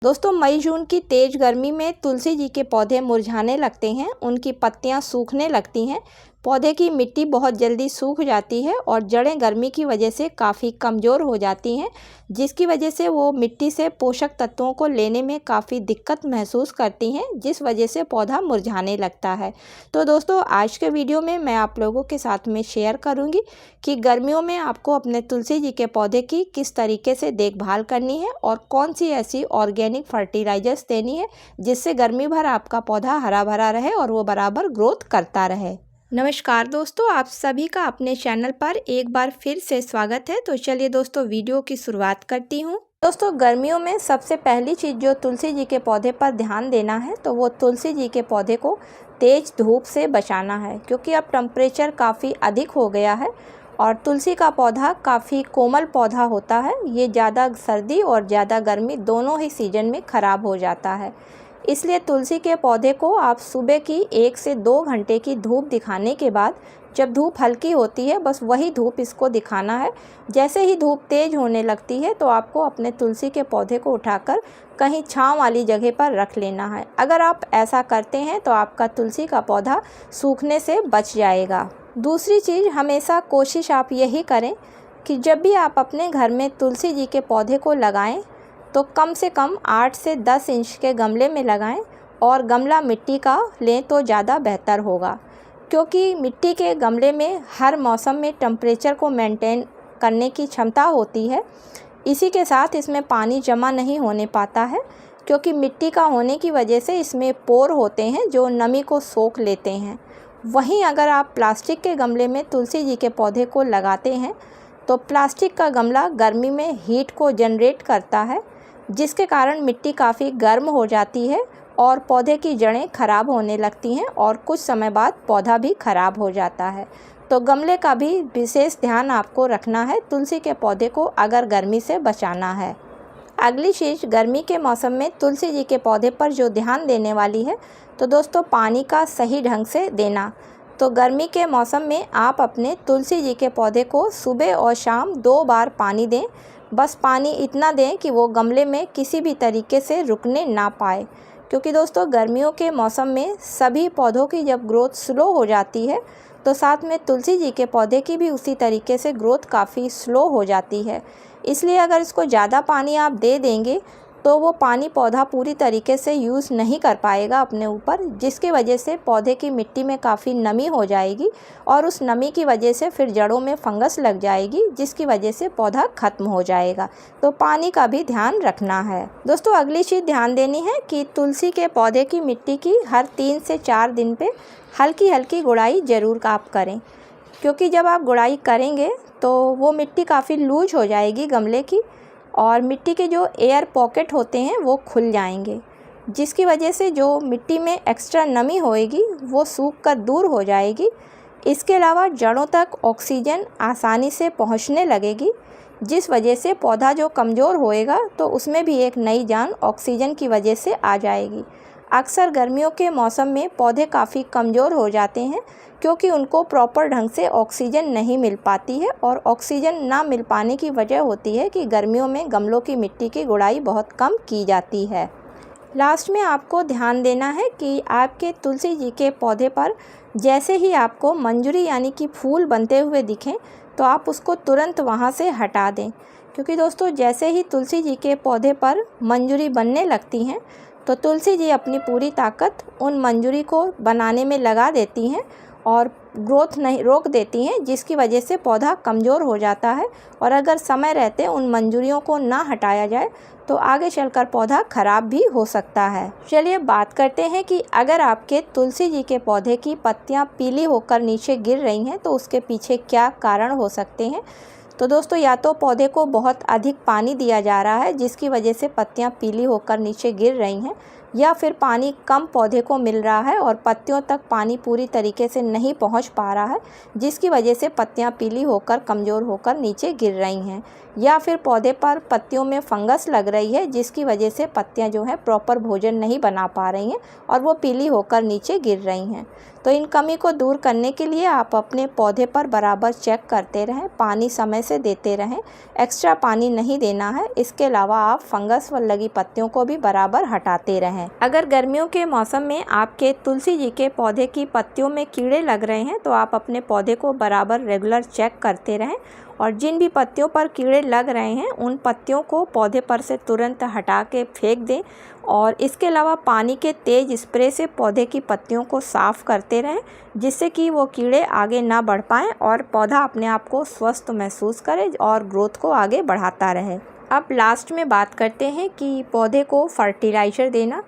दोस्तों मई जून की तेज गर्मी में तुलसी जी के पौधे मुरझाने लगते हैं, उनकी पत्तियां सूखने लगती हैं, पौधे की मिट्टी बहुत जल्दी सूख जाती है और जड़ें गर्मी की वजह से काफ़ी कमज़ोर हो जाती हैं, जिसकी वजह से वो मिट्टी से पोषक तत्वों को लेने में काफ़ी दिक्कत महसूस करती हैं, जिस वजह से पौधा मुरझाने लगता है। तो दोस्तों आज के वीडियो में मैं आप लोगों के साथ में शेयर करूंगी कि गर्मियों में आपको अपने तुलसी जी के पौधे की किस तरीके से देखभाल करनी है और कौन सी ऐसी ऑर्गेनिक फर्टिलाइजर्स देनी है जिससे गर्मी भर आपका पौधा हरा भरा रहे और वो बराबर ग्रोथ करता रहे। नमस्कार दोस्तों, आप सभी का अपने चैनल पर एक बार फिर से स्वागत है। तो चलिए दोस्तों वीडियो की शुरुआत करती हूँ। दोस्तों गर्मियों में सबसे पहली चीज़ जो तुलसी जी के पौधे पर ध्यान देना है तो वो तुलसी जी के पौधे को तेज़ धूप से बचाना है, क्योंकि अब टेम्परेचर काफ़ी अधिक हो गया है और तुलसी का पौधा काफ़ी कोमल पौधा होता है। ये ज़्यादा सर्दी और ज़्यादा गर्मी दोनों ही सीजन में ख़राब हो जाता है। इसलिए तुलसी के पौधे को आप सुबह की 1 से 2 घंटे की धूप दिखाने के बाद, जब धूप हल्की होती है बस वही धूप इसको दिखाना है। जैसे ही धूप तेज़ होने लगती है तो आपको अपने तुलसी के पौधे को उठाकर कहीं छांव वाली जगह पर रख लेना है। अगर आप ऐसा करते हैं तो आपका तुलसी का पौधा सूखने से बच जाएगा। दूसरी चीज़, हमेशा कोशिश आप यही करें कि जब भी आप अपने घर में तुलसी जी के पौधे को लगाएं तो कम से कम 8 से 10 इंच के गमले में लगाएं और गमला मिट्टी का लें तो ज़्यादा बेहतर होगा, क्योंकि मिट्टी के गमले में हर मौसम में टेम्परेचर को मेंटेन करने की क्षमता होती है। इसी के साथ इसमें पानी जमा नहीं होने पाता है, क्योंकि मिट्टी का होने की वजह से इसमें पोर होते हैं जो नमी को सोख लेते हैं। वहीं अगर आप प्लास्टिक के गमले में तुलसी जी के पौधे को लगाते हैं तो प्लास्टिक का गमला गर्मी में हीट को जनरेट करता है, जिसके कारण मिट्टी काफ़ी गर्म हो जाती है और पौधे की जड़ें खराब होने लगती हैं और कुछ समय बाद पौधा भी खराब हो जाता है। तो गमले का भी विशेष ध्यान आपको रखना है तुलसी के पौधे को अगर गर्मी से बचाना है। अगली चीज़, गर्मी के मौसम में तुलसी जी के पौधे पर जो ध्यान देने वाली है तो दोस्तों पानी का सही ढंग से देना। तो गर्मी के मौसम में आप अपने तुलसी जी के पौधे को सुबह और शाम 2 बार पानी दें। बस पानी इतना दें कि वो गमले में किसी भी तरीके से रुकने ना पाए, क्योंकि दोस्तों गर्मियों के मौसम में सभी पौधों की जब ग्रोथ स्लो हो जाती है तो साथ में तुलसी जी के पौधे की भी उसी तरीके से ग्रोथ काफ़ी स्लो हो जाती है। इसलिए अगर इसको ज़्यादा पानी आप दे देंगे तो वो पानी पौधा पूरी तरीके से यूज़ नहीं कर पाएगा अपने ऊपर, जिसकी वजह से पौधे की मिट्टी में काफ़ी नमी हो जाएगी और उस नमी की वजह से फिर जड़ों में फंगस लग जाएगी, जिसकी वजह से पौधा ख़त्म हो जाएगा। तो पानी का भी ध्यान रखना है। दोस्तों अगली चीज़ ध्यान देनी है कि तुलसी के पौधे की मिट्टी की हर 3 से 4 दिन पे हल्की हल्की गुड़ाई ज़रूर आप करें, क्योंकि जब आप गुड़ाई करेंगे तो वो मिट्टी काफ़ी लूज हो जाएगी गमले की और मिट्टी के जो एयर पॉकेट होते हैं वो खुल जाएंगे, जिसकी वजह से जो मिट्टी में एक्स्ट्रा नमी होएगी वो सूख कर दूर हो जाएगी। इसके अलावा जड़ों तक ऑक्सीजन आसानी से पहुंचने लगेगी, जिस वजह से पौधा जो कमज़ोर होएगा तो उसमें भी एक नई जान ऑक्सीजन की वजह से आ जाएगी। अक्सर गर्मियों के मौसम में पौधे काफ़ी कमज़ोर हो जाते हैं, क्योंकि उनको प्रॉपर ढंग से ऑक्सीजन नहीं मिल पाती है और ऑक्सीजन ना मिल पाने की वजह होती है कि गर्मियों में गमलों की मिट्टी की गुड़ाई बहुत कम की जाती है। लास्ट में आपको ध्यान देना है कि आपके तुलसी जी के पौधे पर जैसे ही आपको मंजरी यानी कि फूल बनते हुए दिखें तो आप उसको तुरंत वहाँ से हटा दें, क्योंकि दोस्तों जैसे ही तुलसी जी के पौधे पर मंजरी बनने लगती हैं तो तुलसी जी अपनी पूरी ताकत उन मंजरी को बनाने में लगा देती हैं और ग्रोथ नहीं रोक देती हैं, जिसकी वजह से पौधा कमज़ोर हो जाता है और अगर समय रहते उन मंजरियों को ना हटाया जाए तो आगे चलकर पौधा ख़राब भी हो सकता है। चलिए बात करते हैं कि अगर आपके तुलसी जी के पौधे की पत्तियां पीली होकर नीचे गिर रही हैं तो उसके पीछे क्या कारण हो सकते हैं। तो दोस्तों या तो पौधे को बहुत अधिक पानी दिया जा रहा है, जिसकी वजह से पत्तियां पीली होकर नीचे गिर रही हैं, या फिर पानी कम पौधे को मिल रहा है और पत्तियों तक पानी पूरी तरीके से नहीं पहुंच पा रहा है, जिसकी वजह से पत्तियां पीली होकर कमज़ोर होकर नीचे गिर रही हैं, या फिर पौधे पर पत्तियों में फंगस लग रही है जिसकी वजह से पत्तियां जो है प्रॉपर भोजन नहीं बना पा रही हैं और वो पीली होकर नीचे गिर रही हैं। तो इन कमी को दूर करने के लिए आप अपने पौधे पर बराबर चेक करते रहें, पानी समय से देते रहें, एक्स्ट्रा पानी नहीं देना है। इसके अलावा आप फंगस व लगी पत्तियों को भी बराबर हटाते रहें। अगर गर्मियों के मौसम में आपके तुलसी जी के पौधे की पत्तियों में कीड़े लग रहे हैं तो आप अपने पौधे को बराबर रेगुलर चेक करते रहें और जिन भी पत्तियों पर कीड़े लग रहे हैं उन पत्तियों को पौधे पर से तुरंत हटा के फेंक दें। और इसके अलावा पानी के तेज़ स्प्रे से पौधे की पत्तियों को साफ़ करते रहें, जिससे कि वो कीड़े आगे ना बढ़ पाएँ और पौधा अपने आप को स्वस्थ महसूस करे और ग्रोथ को आगे बढ़ाता रहे। अब लास्ट में बात करते हैं कि पौधे को फर्टिलाइज़र देना।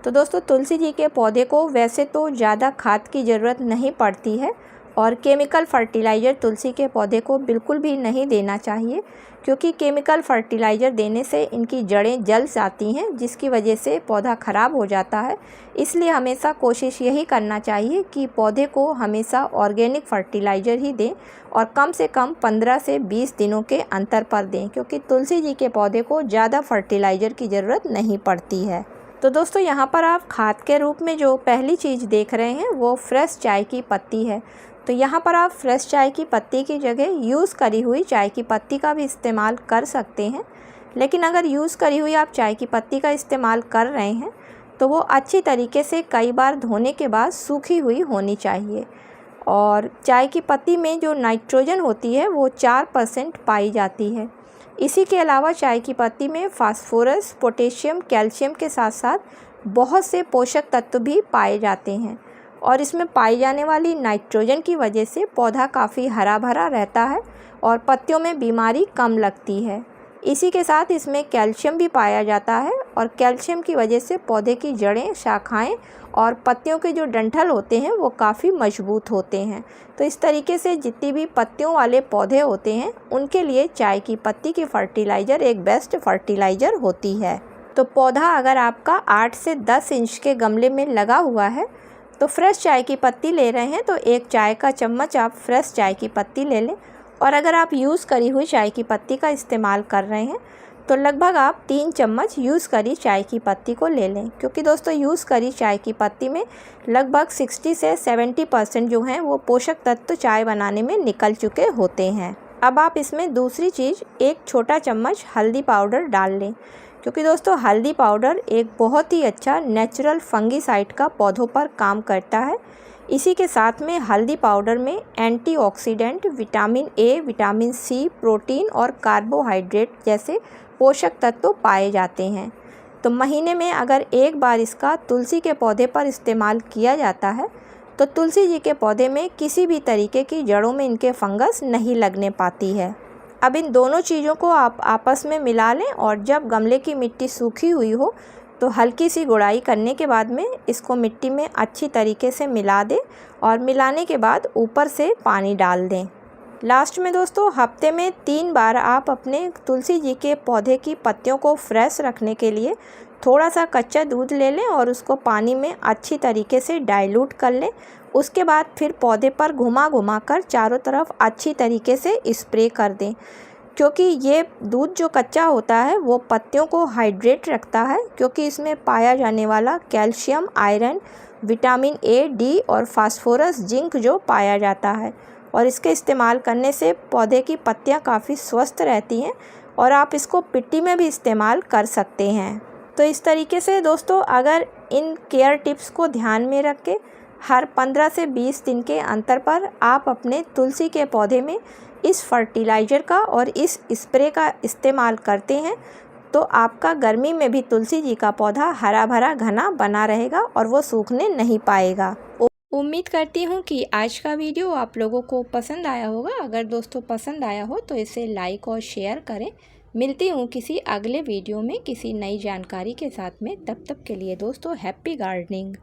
तो दोस्तों, तुलसी जी के पौधे को वैसे तो ज़्यादा खाद की ज़रूरत नहीं पड़ती है और केमिकल फर्टिलाइज़र तुलसी के पौधे को बिल्कुल भी नहीं देना चाहिए, क्योंकि केमिकल फर्टिलाइज़र देने से इनकी जड़ें जल जाती हैं, जिसकी वजह से पौधा ख़राब हो जाता है। इसलिए हमेशा कोशिश यही करना चाहिए कि पौधे को हमेशा ऑर्गेनिक फर्टिलाइज़र ही दें और कम से कम 15 से 20 दिनों के अंतर पर दें, क्योंकि तुलसी जी के पौधे को ज़्यादा फर्टिलाइज़र की ज़रूरत नहीं पड़ती है। तो दोस्तों, यहाँ पर आप खाद के रूप में जो पहली चीज़ देख रहे हैं वो फ्रेश चाय की पत्ती है। तो यहाँ पर आप फ्रेश चाय की पत्ती की जगह यूज़ करी हुई चाय की पत्ती का भी इस्तेमाल कर सकते हैं, लेकिन अगर यूज़ करी हुई आप चाय की पत्ती का इस्तेमाल कर रहे हैं तो वो अच्छी तरीके से कई बार धोने के बाद सूखी हुई होनी चाहिए। और चाय की पत्ती में जो नाइट्रोजन होती है वो 4% पाई जाती है। इसी के अलावा चाय की पत्ती में फास्फोरस, पोटेशियम, कैल्शियम के साथ साथ बहुत से पोषक तत्व भी पाए जाते हैं और इसमें पाई जाने वाली नाइट्रोजन की वजह से पौधा काफ़ी हरा भरा रहता है और पत्तियों में बीमारी कम लगती है। इसी के साथ इसमें कैल्शियम भी पाया जाता है और कैल्शियम की वजह से पौधे की जड़ें, शाखाएं और पत्तियों के जो डंठल होते हैं वो काफ़ी मजबूत होते हैं। तो इस तरीके से जितनी भी पत्तियों वाले पौधे होते हैं उनके लिए चाय की पत्ती की फर्टिलाइज़र एक बेस्ट फर्टिलाइज़र होती है। तो पौधा अगर आपका 8 से 10 इंच के गमले में लगा हुआ है तो फ्रेश चाय की पत्ती ले रहे हैं तो 1 चाय का चम्मच आप फ्रेश चाय की पत्ती ले लें। और अगर आप यूज़ करी हुई चाय की पत्ती का इस्तेमाल कर रहे हैं तो लगभग आप 3 चम्मच यूज़ करी चाय की पत्ती को ले लें, क्योंकि दोस्तों यूज़ करी चाय की पत्ती में लगभग 60 से 70% जो हैं वो पोषक तत्व चाय बनाने में निकल चुके होते हैं। अब आप इसमें दूसरी चीज़ 1 छोटा चम्मच हल्दी पाउडर डाल लें, क्योंकि दोस्तों हल्दी पाउडर एक बहुत ही अच्छा नेचुरल फंगीसाइड का पौधों पर काम करता है। इसी के साथ में हल्दी पाउडर में antioxidant, vitamin A, vitamin C, protein और कार्बोहाइड्रेट जैसे पोषक तत्व पाए जाते हैं। तो महीने में अगर एक बार इसका तुलसी के पौधे पर इस्तेमाल किया जाता है तो तुलसी जी के पौधे में किसी भी तरीके की जड़ों में इनके फंगस नहीं लगने पाती है। अब इन दोनों चीज़ों को आप आपस में मिला लें और जब गमले की मिट्टी सूखी हुई हो तो हल्की सी गुड़ाई करने के बाद में इसको मिट्टी में अच्छी तरीके से मिला दें और मिलाने के बाद ऊपर से पानी डाल दें। लास्ट में दोस्तों, हफ्ते में 3 बार आप अपने तुलसी जी के पौधे की पत्तियों को फ्रेश रखने के लिए थोड़ा सा कच्चा दूध ले लें और उसको पानी में अच्छी तरीके से डाइल्यूट कर लें। उसके बाद फिर पौधे पर घुमा कर चारों तरफ अच्छी तरीके से स्प्रे कर दें, क्योंकि ये दूध जो कच्चा होता है वो पत्तियों को हाइड्रेट रखता है, क्योंकि इसमें पाया जाने वाला calcium, iron, vitamin A, D और फास्फोरस, जिंक जो पाया जाता है। और इसके इस्तेमाल करने से पौधे की पत्तियां काफ़ी स्वस्थ रहती हैं और आप इसको पिट्टी में भी इस्तेमाल कर सकते हैं। तो इस तरीके से दोस्तों, अगर इन केयर टिप्स को ध्यान में रख के हर 15 से 20 दिन के अंतर पर आप अपने तुलसी के पौधे में इस फर्टिलाइज़र का और इस स्प्रे का इस्तेमाल करते हैं तो आपका गर्मी में भी तुलसी जी का पौधा हरा भरा घना बना रहेगा और वो सूखने नहीं पाएगा। उम्मीद करती हूँ कि आज का वीडियो आप लोगों को पसंद आया होगा। अगर दोस्तों पसंद आया हो तो इसे लाइक और शेयर करें। मिलती हूँ किसी अगले वीडियो में किसी नई जानकारी के साथ में। तब तक के लिए दोस्तों हैप्पी गार्डनिंग।